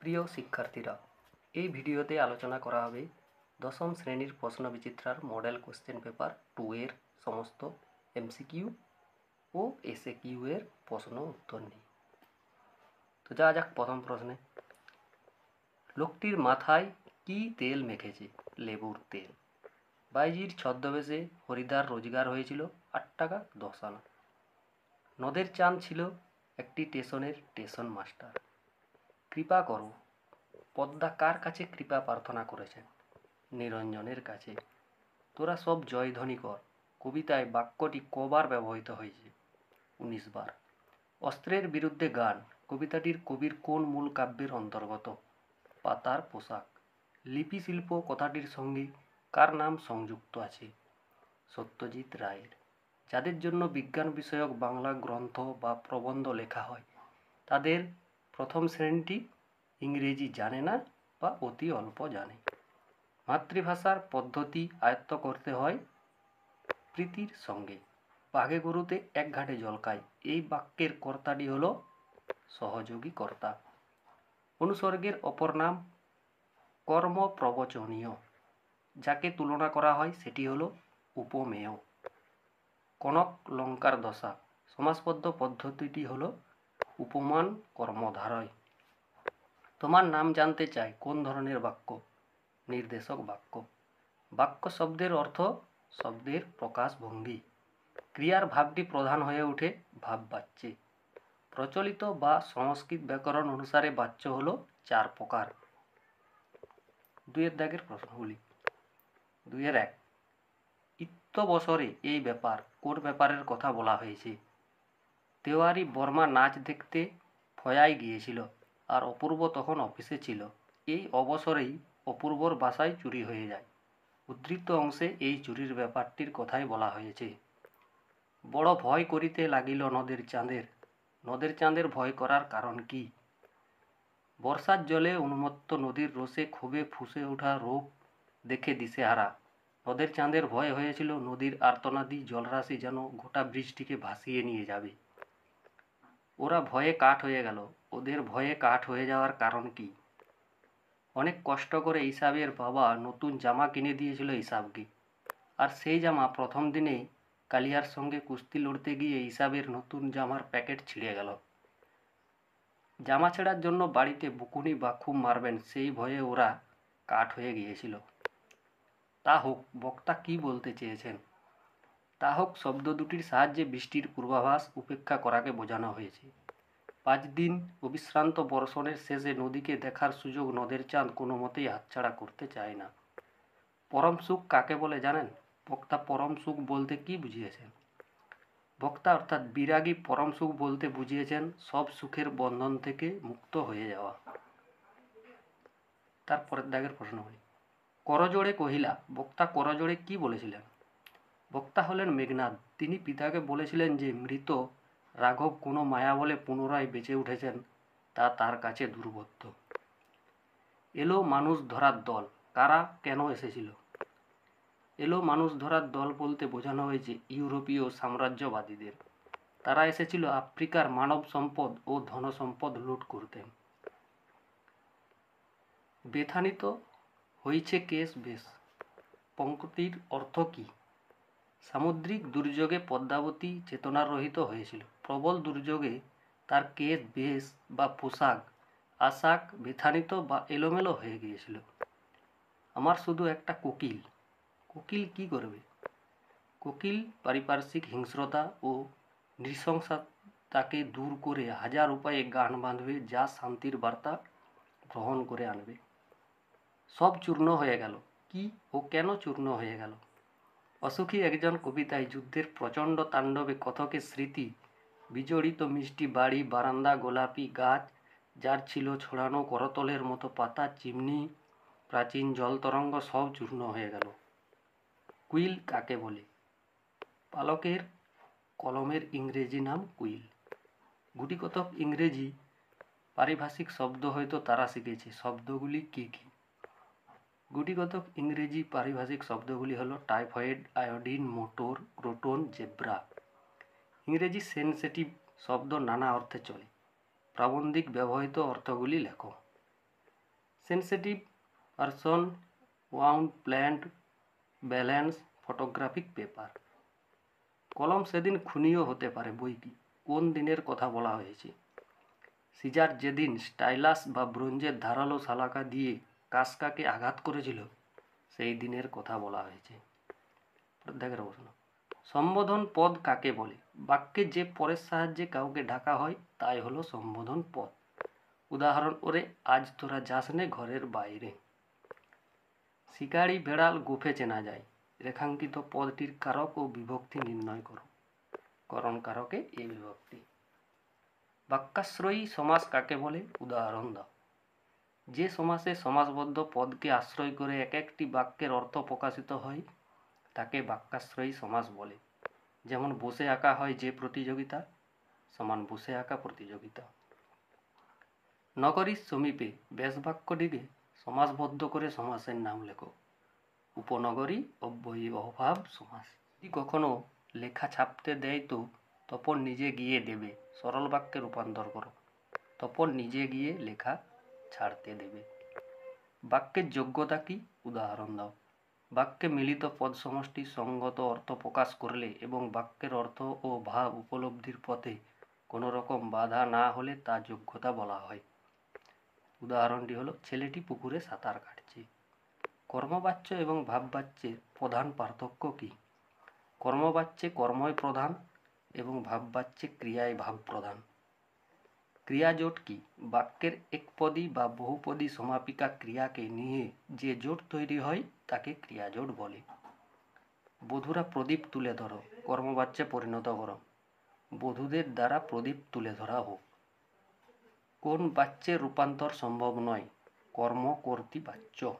প্রিয় শিক্ষার্থীরা, এই ভিডিওতে আলোচনা করা হবে দশম শ্রেণীর প্রশ্নবিচিত্রার মডেল কোশ্চেন পেপার 2 এর সমস্ত এমসিকিউ ও এসএকিউ এর প্রশ্ন উত্তর নিয়ে। তো যাওয়া যাক প্রথম প্রশ্নে। লোকটির মাথায় কি তেল মেখেছে? লেবুর তেল। বাইজির ছদ্মবেশে হরিদার রোজগার হয়েছিল 8 টাকা 10 আনা। নদের চাঁদ ছিল একটি স্টেশনের স্টেশন মাস্টার। কৃপা করো, পদ্মা কার কাছে কৃপা প্রার্থনা করেছেন? নিরঞ্জনের কাছে। তোরা সব জয়ধ্বনি কর কবিতায় বাক্যটি কবার ব্যবহৃত হয়েছে? 19 বার। অস্ত্রের বিরুদ্ধে গান কবিতাটির কবির কোন মূল কাব্যের অন্তর্গত? পাতার পোশাক। লিপি শিল্প কথাটির সঙ্গে কার নাম সংযুক্ত আছে? সত্যজিৎ রায়ের। যাদের জন্য বিজ্ঞান বিষয়ক বাংলা গ্রন্থ বা প্রবন্ধ লেখা হয় তাদের প্রথম শ্রেণীটি ইংরেজি জানে না বা অতি অল্প জানে। মাতৃভাষার পদ্ধতি আয়ত্ত করতে হয় প্রীতির সঙ্গে। বাঘে গরুতে এক ঘাটে জল খায়, এই বাক্যের কর্তাটি হল সহযোগী কর্তা। অনুসর্গের অপর নাম কর্মপ্রবচনীয়। যাকে তুলনা করা হয় সেটি হল উপমেয়। কনক লঙ্কার দশা সমাসবদ্ধ পদ্ধতিটি হল উপমান কর্মধারয়। তোমার নাম জানতে চাই কোন ধরনের বাক্য? নির্দেশক বাক্য। বাক্য শব্দের অর্থ শব্দের প্রকাশভঙ্গি। ক্রিয়ার ভাবটি প্রধান হয়ে ওঠে ভাববাচ্যে। প্রচলিত বা সংস্কৃত ব্যাকরণ অনুসারে বাচ্য হল 4 প্রকার। 2 দাগের প্রশ্নগুলি। 2-1। ইত্যবসরে এই ব্যাপার কোন ব্যাপারের কথা বলা হয়েছে? তেওয়ারি বর্মা নাচ দেখতে ফয়ায় গিয়েছিল আর অপূর্ব তখন অফিসে ছিল। এই অবসরেই অপূর্বর বাসায় চুরি হয়ে যায়। উদ্ধৃত অংশে এই চুরির ব্যাপারটির কথাই বলা হয়েছে। বড় ভয় করিতে লাগিল নদের চাঁদের। নদের চাঁদের ভয় করার কারণ কি? বর্ষার জলে উন্মত্ত নদীর রোষে ক্ষোভে ফুঁসে ওঠা রূপ দেখে দিশেহারা নদের চাঁদের ভয় হয়েছিল নদীর আর্তনাদি জলরাশি যেন গোটা বৃষ্টিকে ভাসিয়ে নিয়ে যাবে। ওরা ভয়ে কাঠ হয়ে গেল। ওদের ভয়ে কাঠ হয়ে যাওয়ার কারণ কি? অনেক কষ্ট করে ইসাবের বাবা নতুন জামা কিনে দিয়েছিল ইসাবকে, আর সেই জামা প্রথম দিনেই কালিয়ার সঙ্গে কুস্তি লড়তে গিয়ে ইসাবের নতুন জামার প্যাকেট ছিঁড়ে গেল। জামা ছেঁড়ার জন্য বাড়িতে বকুনি বা খুব মারবেন সেই ভয়ে ওরা কাঠ হয়ে গিয়েছিল। তা হোক, বক্তা কি বলতে চেয়েছেন? তা হোক শব্দ দুটির সাহায্যে বৃষ্টির পূর্বাভাস উপেক্ষা করাকে বোঝানো হয়েছে। 5 দিন অবিশ্রান্ত বর্ষণের শেষে নদীকে দেখার সুযোগ নদের চাঁদ কোনো মতেই হাতছাড়া করতে চায় না। পরম সুখ কাকে বলে জানেন? বক্তা পরম সুখ বলতে কি বুঝিয়েছেন? বক্তা অর্থাৎ বিরাগী পরম সুখ বলতে বুঝিয়েছেন সব সুখের বন্ধন থেকে মুক্ত হয়ে যাওয়া। তারপরের দাগের প্রশ্নগুলি। করজোড়ে কহিলা, বক্তা করজোড়ে কি বলেছিলেন? বক্তা হলেন মেঘনাদ। তিনি পিতাকে বলেছিলেন যে মৃত রাঘব কোনো মায়া বলে পুনরায় বেঁচে উঠেছেন তা তার কাছে দুর্বোধ্য। এলো মানুষ ধরার দল, কারা কেন এসেছিল? এলো মানুষ ধরার দল বলতে বোঝানো হয়েছে ইউরোপীয় সাম্রাজ্যবাদীদের। তারা এসেছিল আফ্রিকার মানব সম্পদ ও ধনসম্পদ লুট করতে। বেথানিত হইছে কেশ বেশ, পঙ্ক্তির অর্থ কি? সামুদ্রিক দুর্যোগে পদ্মাবতী চেতনারহিত হয়েছিল। প্রবল দুর্যোগে তার কেশ বেশ বা পোশাক আশাক বেথানিত বা এলোমেলো হয়ে গিয়েছিল। আমার শুধু একটা কোকিল। কোকিল কি করবে? কোকিল পারিপার্শ্বিক হিংস্রতা ও নৃশংসতাকে দূর করে হাজার উপায়ে গান বাঁধবে যা শান্তির বার্তা গ্রহণ করে আনবে। সব চূর্ণ হয়ে গেল। কি ও কেন চূর্ণ হয়ে গেল? অসুখী একজন কবিতায় যুদ্ধের প্রচণ্ড তাণ্ডবে কথকের স্মৃতি বিজড়িত মিষ্টি বাড়ি বারান্দা গোলাপি গাছ যার ছিল ছড়ানো করতলের মতো পাতা চিমনি প্রাচীন জলতরঙ্গ সব চূর্ণ হয়ে গেল। কুইল কাকে বলে? পালকের কলমের ইংরেজি নাম কুইল। গুটিকতক ইংরেজি পারিভাষিক শব্দ হয়তো তারা শিখেছে। শব্দগুলি কি কি? গুটিকতক ইংরেজি পারিভাষিক শব্দগুলি হলো typhoid, iodine, motor, croton, zebra. ইংরেজি সেন্সিটিভ শব্দ নানা অর্থে চলে। প্রাবন্ধিক ব্যবহৃত অর্থগুলি লেখো। Sensitive person wound plant balance photographic paper. কলম সেদিন খুনিও হতে পারে বই কি। কোন দিনের কথা বলা হয়েছে? সিজার যেদিন স্টাইলাস বা ব্রোঞ্জের ধারালো শালাকা দিয়ে কাসকাকে আঘাত করেছিল সেই দিনের কথা বলা হয়েছে। দেখের প্রশ্ন, সম্বোধন পদ কাকে বলে? বাক্যে যে পরের সাহায্যে কাউকে ডাকা হয় তাই হলো সম্বোধন পদ। উদাহরণ, ওরে আজ তোরা যাস নে ঘরের বাইরে। শিকারি বেড়াল গোফে চেনা যায়। রেখাঙ্কিত পদটির কারক ও বিভক্তি নির্ণয় করো। করণ কারকে এ বিভক্তি। বাক্যাশ্রয়ী সমাস কাকে বলে? উদাহরণ দাও। যে সমাসে সমাসবদ্ধ পদকে আশ্রয় করে এক একটি বাক্যের অর্থ প্রকাশিত হয় তাকে বাক্যাশ্রয়ী সমাস বলে। যেমন বসে আঁকা হয় যে প্রতিযোগিতা সমান বসে আঁকা প্রতিযোগিতা। নগরীর সমীপে ব্যাসবাক্যটিকে সমাসবদ্ধ করে সমাসের নাম লেখো। উপনগরী অব্যয়ী অভাব সমাস। যদি কখনো লেখা ছাপতে দেয় তো তপন নিজে গিয়ে দেবে। সরল বাক্যে রূপান্তর করো। তপন নিজে গিয়ে লেখা ছাড়তে দেবে। বাক্যের যোগ্যতা কি? উদাহরণ দাও। বাক্যে মিলিত পদ সমষ্টি সঙ্গত অর্থ প্রকাশ করলে এবং বাক্যের অর্থ ও ভাব উপলব্ধির পথে কোনো রকম বাধা না হলে তা যোগ্যতা বলা হয়। উদাহরণটি হলো, ছেলেটি পুকুরে সাঁতার কাটছে। কর্মবাচ্য এবং ভাববাচ্যের প্রধান পার্থক্য কি? কর্মবাচ্যে কর্মই প্রধান এবং ভাববাচ্যে ক্রিয়ায় ভাব প্রধান। ক্রিয়াজোট কি? বাক্যের একপদী বা বহুপদী সমাপিকা ক্রিয়াকে নিয়ে যে জোট তৈরি হয় তাকে ক্রিয়াজোট বলে। বধূরা প্রদীপ তুলে ধরো কর্মবাচ্যে পরিণত করো। বধূদের দ্বারা প্রদীপ তুলে ধরা হোক। কোন বাচ্যের রূপান্তর সম্ভব নয়? কর্ম কর্তৃ বাচ্য।